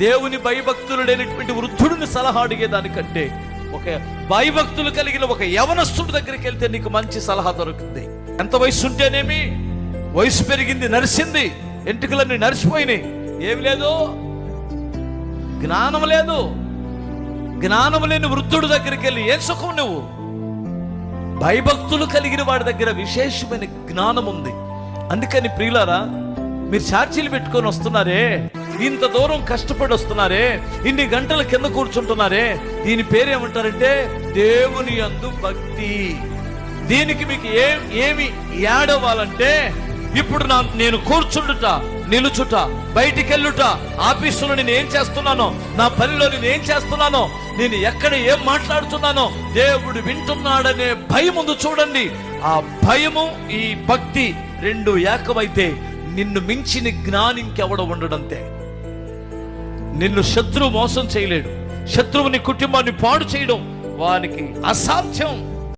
దేవుని భయభక్తులు లేనటువంటి వృద్ధుడిని సలహా అడిగేదానికంటే ఒక భయభక్తులు కలిగిన ఒక యవనస్తుడి దగ్గరికి వెళ్తే నీకు మంచి సలహా దొరుకుతుంది. ఎంత వయసు ఉంటేనేమి, వయసు పెరిగింది, నరిసింది, ఎంటుకలన్నీ నరిసిపోయినాయి, ఏమి లేదు, జ్ఞానం లేదు. జ్ఞానం లేని వృద్ధుడి దగ్గరికి వెళ్ళి ఏం సుఖం? నువ్వు భయభక్తులు కలిగిన వాడి దగ్గర విశేషమైన జ్ఞానం ఉంది. అందుకని ప్రియులారా, మీరు ఛార్జీలు పెట్టుకొని వస్తున్నారే, ఇంత దూరం కష్టపడి వస్తున్నారే, ఇన్ని గంటల కింద కూర్చుంటున్నారే, దీని పేరేమంటారంటే దేవుని యందు భక్తి. దీనికి మీకు ఏమి యాడ్ అవ్వాలంటే, ఇప్పుడు నేను కూర్చుండుట, నిలుచుట, బయటికి వెళ్ళుట, ఆఫీసులో నేను ఏం చేస్తున్నానో, నా పనిలో నేను ఏం చేస్తున్నానో, నేను ఎక్కడ ఏం మాట్లాడుతున్నానో దేవుడు వింటున్నాడనే భయం ఉంది. చూడండి, ఆ భయము ఈ భక్తి రెండు ఏకమైతే నిన్ను మించిన జ్ఞాని ఇంకెవడో ఉండడంతే. నిన్ను శత్రువు మోసం చేయలేడు. శత్రువుని కుటుంబాన్ని పాడు చేయడం వానికి అసాధ్యం.